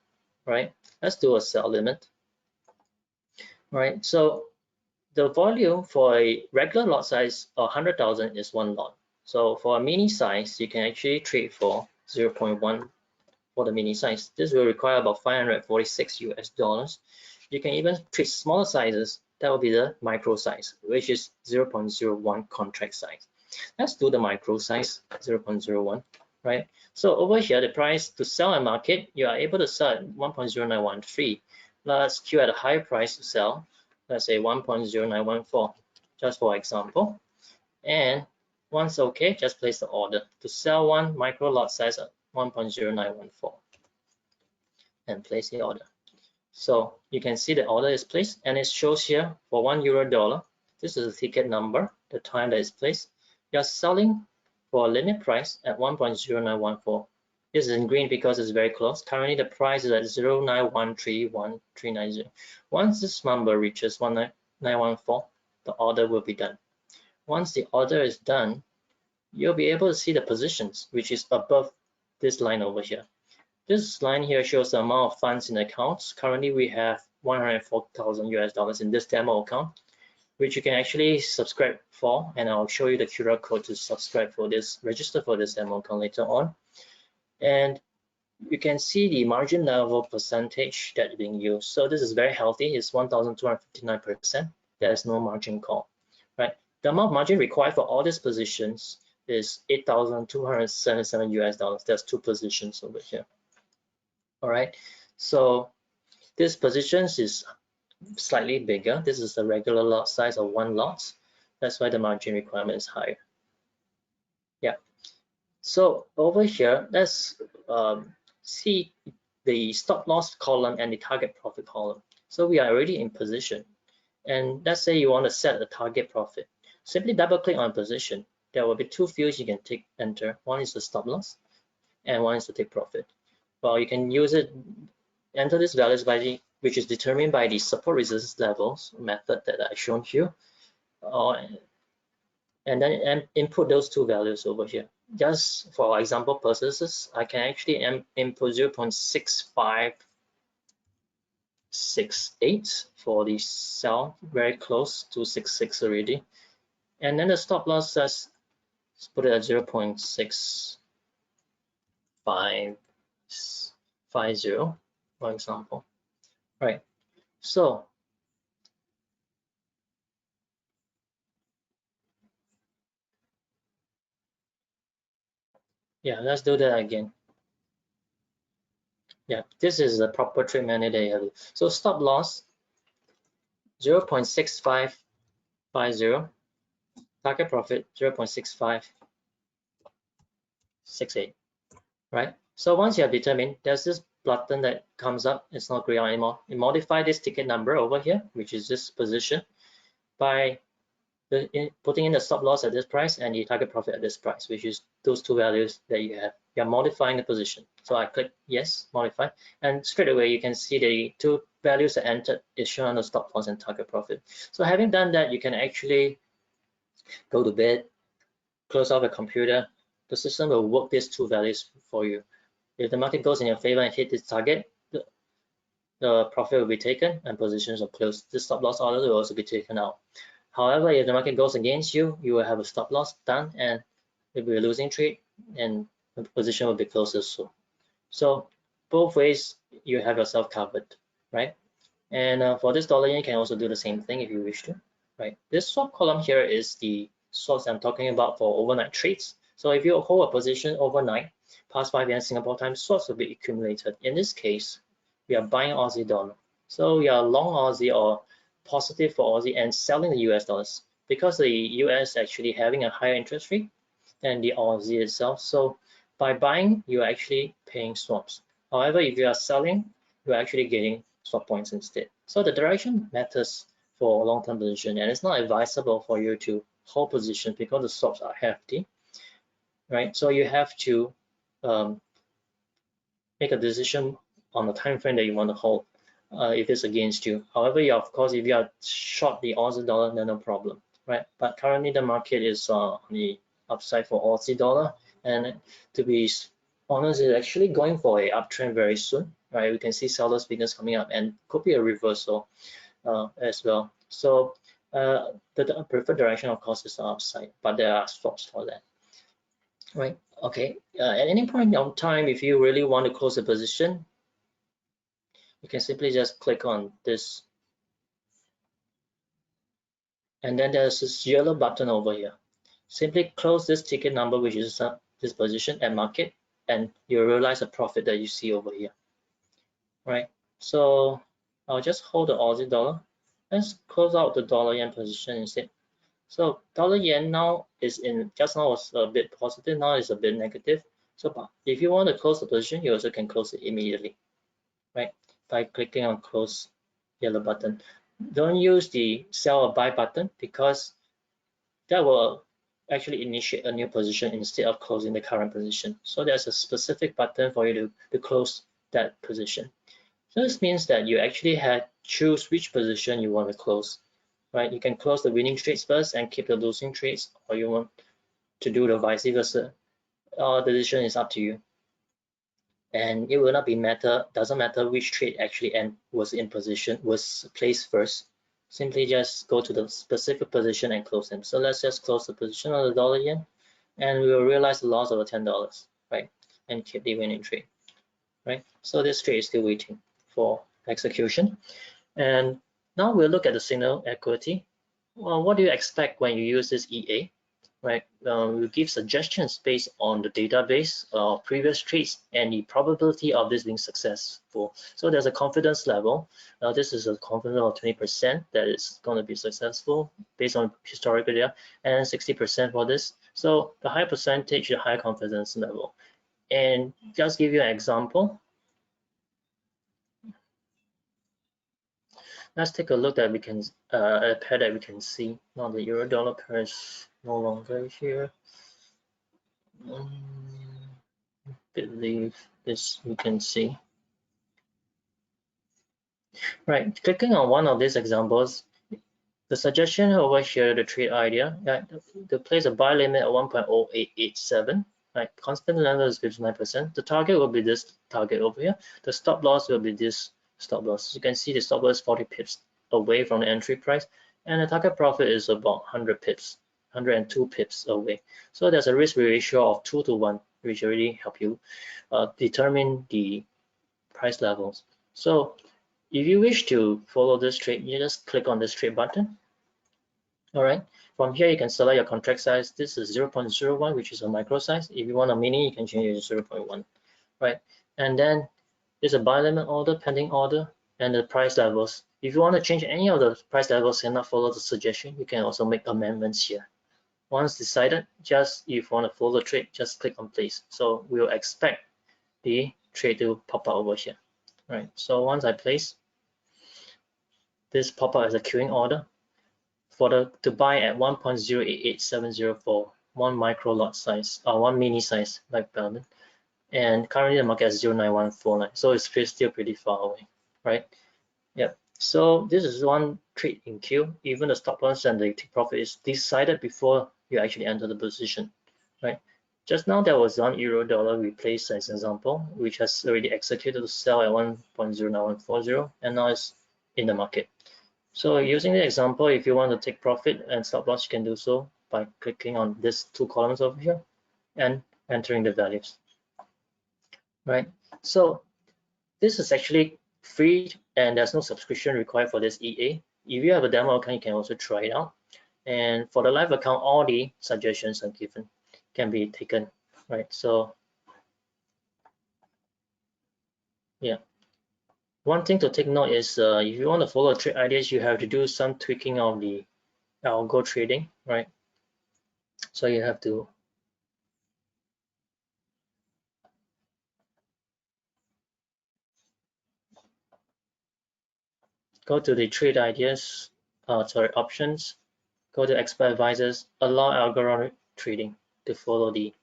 right? Let's do a sell limit, right? So the volume for a regular lot size of 100,000 is one lot. So for a mini size, you can actually trade for 0.1 for the mini size. This will require about 546 US dollars. You can even trade smaller sizes. That will be the micro size, which is 0.01 contract size. Let's do the micro size, 0.01, right? So over here, the price to sell at market, you are able to sell at 1.0913. Let's queue at a higher price to sell. Let's say 1.0914, just for example. And once okay, just place the order to sell one micro lot size at 1.0914 and place the order. So you can see the order is placed, and it shows here for €1. This is the ticket number, the time that is placed. You're selling for a limit price at 1.0914. This is in green because it's very close. Currently the price is at 0.9131390. Once this number reaches 1.914, the order will be done. Once the order is done, you'll be able to see the positions, which is above this line over here. This line here shows the amount of funds in accounts. Currently, we have 104,000 US dollars in this demo account, which you can actually subscribe for, and I'll show you the QR code to subscribe for this, register for this demo account later on. And you can see the margin level percentage that is being used. So this is very healthy. It's 1,259%. There is no margin call, right? The amount of margin required for all these positions is 8,277 US dollars. There's two positions over here. All right, so this positions is slightly bigger. This is the regular lot size of one lot. That's why the margin requirement is higher. Yeah. So over here, let's see the stop loss column and the target profit column. So we are already in position. And let's say you want to set a target profit. Simply double click on position. There will be two fields you can enter. One is the stop loss and one is the take profit. Well, you can use it, enter these values which is determined by the support resistance levels method that I shown you, and then input those two values over here. Just for example purposes, I can actually input 0.6568 for the sell, very close to 66 already, and then the stop loss, let's put it at 0.650, for example. Right, so yeah, let's do that again. Yeah, this is the proper trade manager that you have. So stop loss 0.6550, target profit 0.6568, right? So once you have determined, there's this button that comes up. It's not green anymore. You modify this ticket number over here, which is this position, by putting in the stop loss at this price and the target profit at this price, which is those two values that you have. You're modifying the position. So I click yes, modify, and straight away you can see the two values that entered is shown on the stop loss and target profit. So having done that, you can actually go to bed, close off the computer. The system will work these two values for you. If the market goes in your favor and hit this target, the profit will be taken and positions are closed. This stop loss order will also be taken out. However, if the market goes against you, you will have a stop loss done, and if you're losing trade, and the position will be closed also. So both ways you have yourself covered, right? And for this dollar yen, you can also do the same thing if you wish to, right? This swap column here is the swaps I'm talking about for overnight trades. So if you hold a position overnight, past 5 a.m. Singapore time, swaps will be accumulated. In this case, we are buying Aussie dollar. So we are long Aussie or positive for Aussie and selling the US dollars because the US actually having a higher interest rate than the Aussie itself. So by buying, you're actually paying swaps. However, if you are selling, you're actually getting swap points instead. So the direction matters for a long-term position, and it's not advisable for you to hold positions because the swaps are hefty, right? So you have to make a decision on the time frame that you want to hold if it's against you. However, yeah, of course, if you are short the Aussie dollar, then no problem, right? But currently the market is on the upside for Aussie dollar, and to be honest, it's actually going for a uptrend very soon, right? We can see sellers figures coming up and could be a reversal as well. So the preferred direction, of course, is the upside, but there are swaps for that, right? Okay, at any point in time, if you really want to close a position, you can simply just click on this, and then there's this yellow button over here. Simply close this ticket number, which is this position at market, and you'll realize the profit that you see over here, right? So I'll just hold the Aussie dollar. Let's close out the dollar yen position instead. So dollar yen now is in, just now was a bit positive, now is a bit negative. So if you want to close the position, you also can close it immediately, right? By clicking on close yellow button. Don't use the sell or buy button because that will actually initiate a new position instead of closing the current position. So there's a specific button for you to close that position. So this means that you actually have choose which position you want to close, right? You can close the winning trades first and keep the losing trades, or you want to do the vice versa. The decision is up to you. And it will not be doesn't matter which trade actually was in position, was placed first. Simply just go to the specific position and close them. So let's just close the position on the dollar yen, and we will realize the loss of $10, right? And keep the winning trade, right? So this trade is still waiting for execution. And now we'll look at the signal equity. Well, what do you expect when you use this EA? Right, we give suggestions based on the database of previous trades and the probability of this being successful. So there's a confidence level. This is a confidence of 20% that it's going to be successful based on historical data, and 60% for this. So the higher percentage, the higher confidence level. And just give you an example. Let's take a look that we can a pair that we can see. Now the euro dollar pair is no longer here. Believe this we can see. Right, clicking on one of these examples, the suggestion over here, the trade idea, to place a buy limit at 1.0887, right? Constant level is 59%. The target will be this target over here. The stop loss will be this stop loss. You can see the stop loss 40 pips away from the entry price, and the target profit is about 100 pips, 102 pips away. So there's a risk ratio of 2 to 1, which already help you determine the price levels. So if you wish to follow this trade, you just click on this trade button. All right, from here you can select your contract size. This is 0.01, which is a micro size. If you want a mini, you can change it to 0.1, right? And then there's a buy limit order, pending order, and the price levels. If you want to change any of the price levels and not follow the suggestion, you can also make amendments here. Once decided, just if you want to follow the trade, just click on place. So we'll expect the trade to pop out over here. Right, so once I place, this pop up as a queuing order for to buy at 1.08870 for one micro lot size or one mini size like Belden, and currently the market is 0.9149, so it's still pretty far away, right? Yep. So this is one trade in queue. Even the stop loss and the take profit is decided before you actually enter the position, right? Just now there was one euro dollar we placed as an example, which has already executed to sell at 1.09140, and now it's in the market. So using the example, if you want to take profit and stop loss, you can do so by clicking on these two columns over here and entering the values, right? So This is actually free and there's no subscription required for this EA. If you have a demo account, you can also try it out. And for the live account, all the suggestions are given, can be taken, right? So yeah. One thing to take note is if you want to follow trade ideas, you have to do some tweaking of the algo trading, right? So you have to go to the trade ideas, options, go to expert advisors, allow algorithmic trading to follow to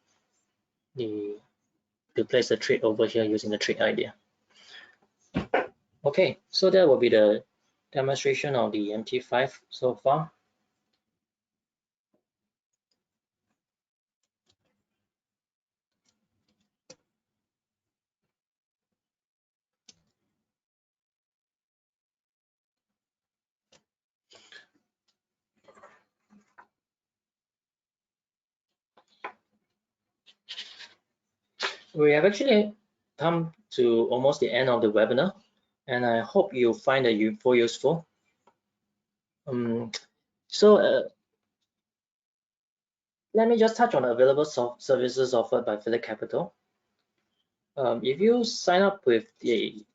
place the trade over here using the trade idea. Okay, so that will be the demonstration of the MT5 so far. We have actually come to almost the end of the webinar, and I hope you find it useful. Let me just touch on the available services offered by Phillip Capital. If you sign up for the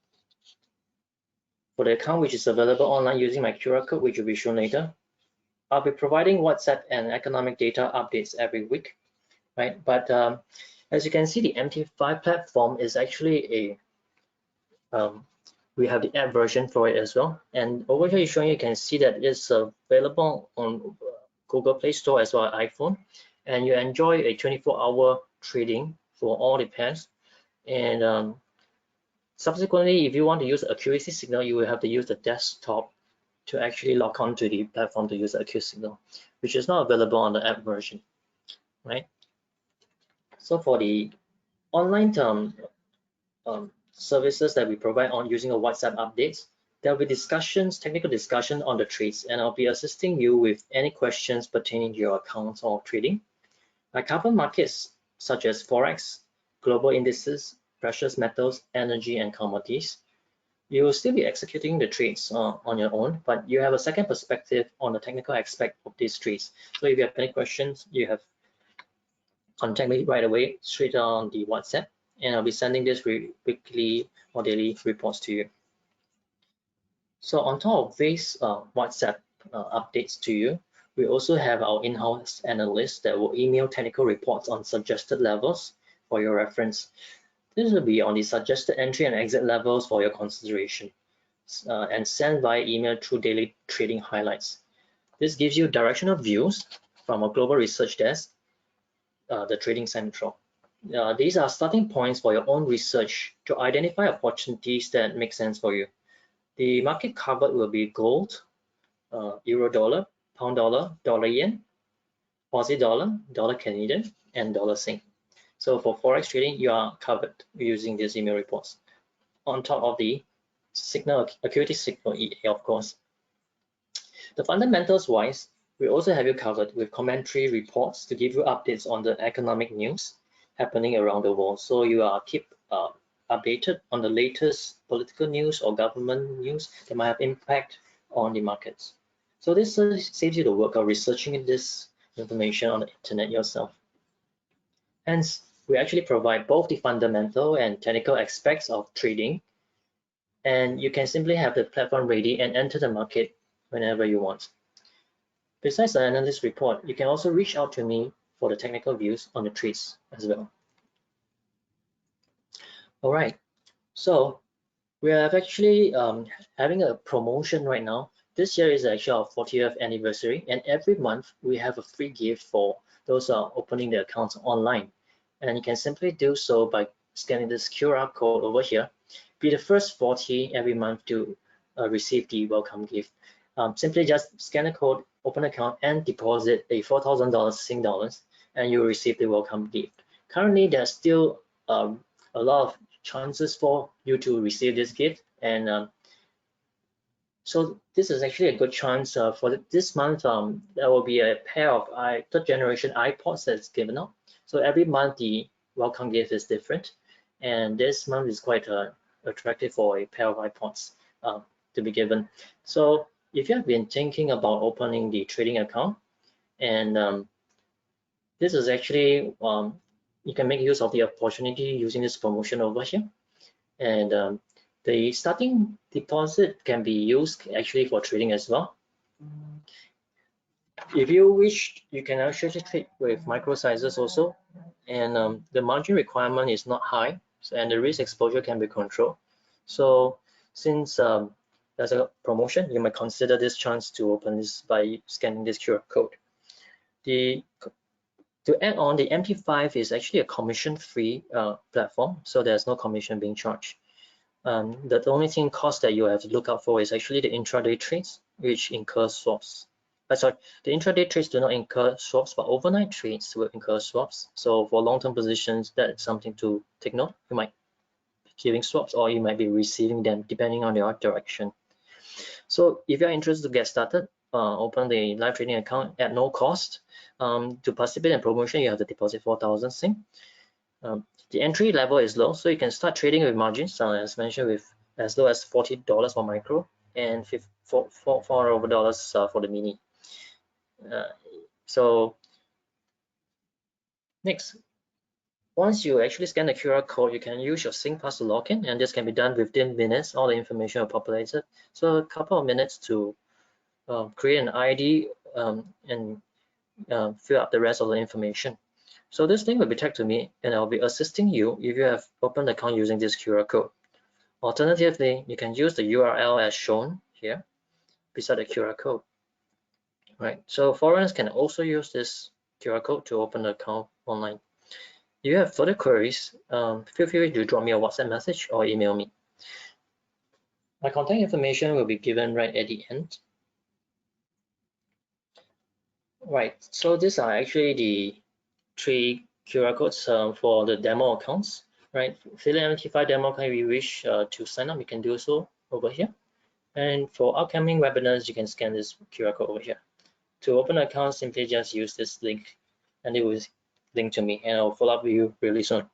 account which is available online using my QR code, which will be shown later, I'll be providing WhatsApp and economic data updates every week, right? But as you can see, the MT5 platform is actually we have the app version for it as well. And over here, you can see that it's available on Google Play Store as well as iPhone. And you enjoy a 24-hour trading for all the pairs. And subsequently, if you want to use Acuity Signal, you will have to use the desktop to actually log on to the platform to use Acuity Signal, which is not available on the app version, right? So for the online services that we provide on using a WhatsApp updates, there will be discussions, technical discussion on the trades, and I'll be assisting you with any questions pertaining to your accounts or trading. I cover markets such as Forex, global indices, precious metals, energy, and commodities. You will still be executing the trades on your own, but you have a second perspective on the technical aspect of these trades. So if you have any questions, you have contact me right away, straight on the WhatsApp, and I'll be sending this weekly or daily reports to you. So on top of these WhatsApp updates to you, we also have our in-house analysts that will email technical reports on suggested levels for your reference. This will be on the suggested entry and exit levels for your consideration and sent via email through daily trading highlights. This gives you directional views from a global research desk, the Trading Central. These are starting points for your own research to identify opportunities that make sense for you. The market covered will be gold, euro dollar, pound dollar, dollar yen, Aussie dollar, dollar Canadian, and dollar Sing. So for Forex trading, you are covered using these email reports. On top of the Acuity Signal EA, of course. The fundamentals wise, we also have you covered with commentary reports to give you updates on the economic news happening around the world. So you are keep updated on the latest political news or government news that might have impact on the markets. So this saves you the work of researching this information on the internet yourself. Hence, we actually provide both the fundamental and technical aspects of trading, and you can simply have the platform ready and enter the market whenever you want. Besides the analyst report, you can also reach out to me for the technical views on the trades as well. All right, so we are actually having a promotion right now. This year is actually our 40th anniversary, and every month we have a free gift for those who are opening their accounts online. And you can simply do so by scanning this QR code over here. Be the first 40 every month to receive the welcome gift. Simply just scan the code, open account, and deposit a $4,000 Sing dollars, and you will receive the welcome gift. Currently, there's still a lot of chances for you to receive this gift, and so this is actually a good chance for this month. There will be a pair of third generation iPods that's given out. So every month the welcome gift is different, and this month is quite attractive for a pair of iPods to be given. So if you have been thinking about opening the trading account, and this is actually you can make use of the opportunity using this promotion over here. And the starting deposit can be used actually for trading as well. If you wish, you can actually trade with micro sizes also, and the margin requirement is not high, and the risk exposure can be controlled. So since there's a promotion, you might consider this chance to open this by scanning this QR code. To add on, the MT5 is actually a commission-free platform, so there's no commission being charged. The only thing cost that you have to look out for is actually the intraday trades, which incur swaps. Sorry, the intraday trades do not incur swaps, but overnight trades will incur swaps. So for long-term positions, that's something to take note. You might be giving swaps, or you might be receiving them depending on your direction. So if you're interested to get started, open the live trading account at no cost. To participate in promotion, you have to deposit 4,000 Sing. The entry level is low, so you can start trading with margins, as mentioned, with as low as $40 for micro and $400 for the mini. So next, once you actually scan the QR code, you can use your SingPass to log in, and this can be done within minutes. All the information are populated. So a couple of minutes to create an ID and fill out the rest of the information. So this link will be tagged to me, and I'll be assisting you if you have opened the account using this QR code. Alternatively, you can use the URL as shown here beside the QR code. Right. So foreigners can also use this QR code to open the account online. If you have further queries, feel free to drop me a WhatsApp message or email me. My contact information will be given right at the end. Right. So these are actually the 3 QR codes for the demo accounts, right? Phillip MT5 demo account, if you wish to sign up, you can do so over here. And for upcoming webinars, you can scan this QR code over here. To open an account, simply just use this link, and it will link to me, and I'll follow up with you really soon.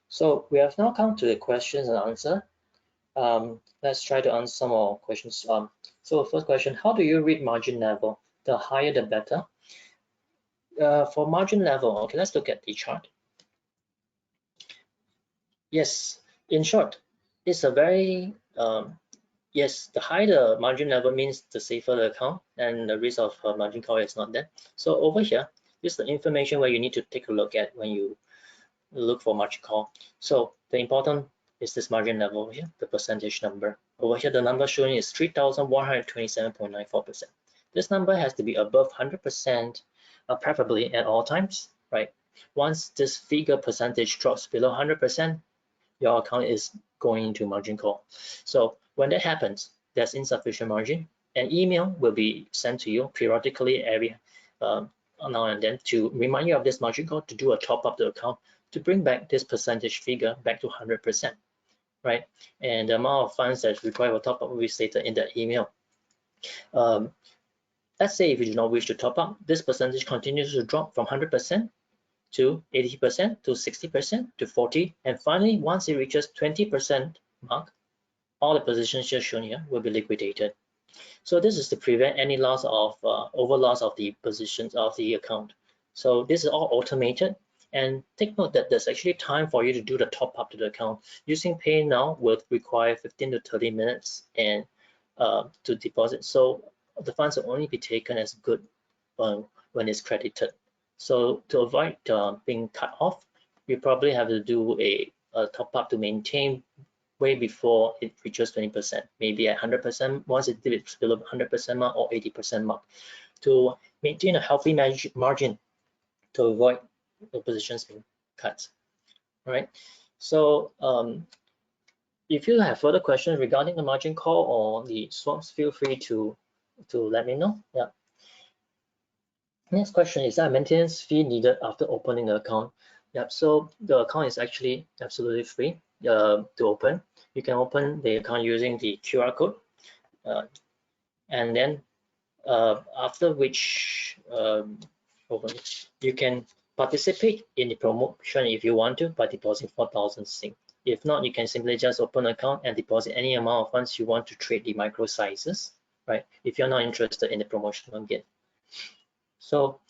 So we have now come to the questions and answer. Let's try to answer some more questions. So first question, how do you read margin level? The higher the better. For margin level, okay, let's look at the chart. Yes, in short, it's a very yes, the higher the margin level means the safer the account, and the risk of margin call is not there. So over here, this is the information where you need to take a look at when you look for margin call. So the important is this margin level over here, the percentage number. Over here, the number showing is 3,127.94%. This number has to be above 100%, preferably at all times, right? Once this figure percentage drops below 100%, your account is going into margin call. So when that happens, there's insufficient margin. An email will be sent to you periodically every now and then to remind you of this margin call, to do a top up the account, to bring back this percentage figure back to 100%, right? And the amount of funds that's required for top up will be stated in the email. Let's say if you do not wish to top up, this percentage continues to drop from 100% to 80% to 60% to 40%, and finally, once it reaches 20% mark, all the positions just shown here will be liquidated. So this is to prevent any loss of over loss of the positions of the account. So this is all automated, and take note that there's actually time for you to do the top up to the account. Using Pay Now will require 15 to 30 minutes and to deposit. So the funds will only be taken as good when it's credited. So to avoid being cut off, we probably have to do a top up to maintain way before it reaches 20%, maybe at 100% once it dips below 100% mark or 80% mark, to maintain a healthy margin to avoid the positions being cut. All right. So if you have further questions regarding the margin call or the swaps, feel free to let me know. Yeah. Next question, is there a maintenance fee needed after opening the account? Yep, so the account is actually absolutely free to open. You can open the account using the QR code, and then after which you can participate in the promotion if you want to by depositing 4,000 Sing. If not, you can simply just open an account and deposit any amount of funds you want to trade the micro sizes, right? If you're not interested in the promotional gift. So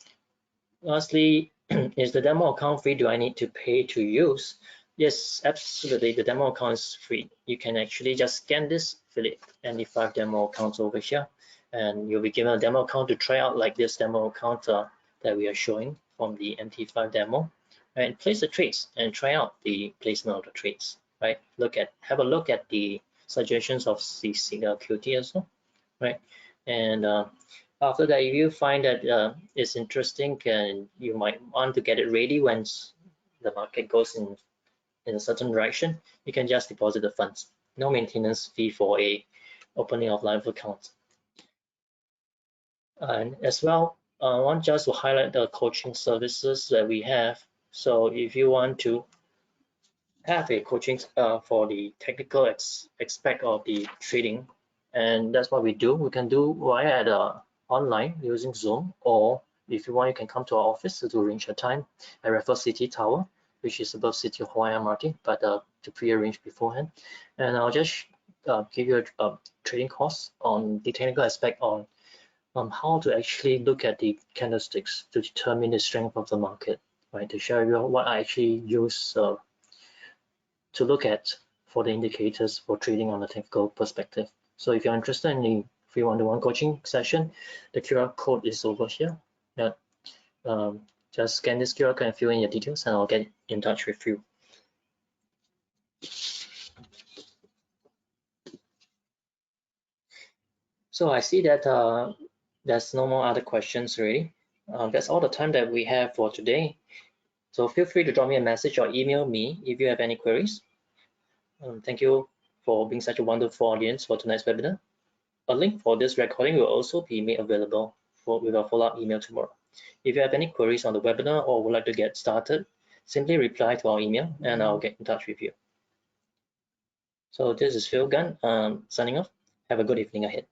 lastly, is the demo account free? Do I need to pay to use? Yes, absolutely. The demo account is free. You can actually just scan this Phillip MD5 demo accounts over here, and you'll be given a demo account to try out, like this demo account that we are showing from the MT5 demo, and place the trades and try out the placement of the trades. Right? Have a look at the suggestions of the Signal Acuity also, right? And after that, if you find that it's interesting and you might want to get it ready when the market goes in a certain direction, you can just deposit the funds. No maintenance fee for a opening of live account. And as well, I want just to highlight the coaching services that we have. So if you want to have a coaching for the technical aspect of the trading, and that's what we do. We can do via online using Zoom, or if you want, you can come to our office to arrange a time at Raffles City Tower, which is above City Hall MRT, but to pre-arrange beforehand. And I'll just give you a trading course on the technical aspect on how to actually look at the candlesticks to determine the strength of the market, right? To show you what I actually use to look at for the indicators for trading on a technical perspective. So if you're interested in the free one-to-one coaching session, the QR code is over here. Yeah. Just scan this QR code and fill in your details, and I'll get in touch with you. So I see that there's no more other questions really. That's all the time that we have for today. So feel free to drop me a message or email me if you have any queries. Thank you for being such a wonderful audience for tonight's webinar. A link for this recording will also be made available with a follow-up email tomorrow. If you have any queries on the webinar or would like to get started, simply reply to our email and I'll get in touch with you. So this is Phil Gunn signing off. Have a good evening ahead.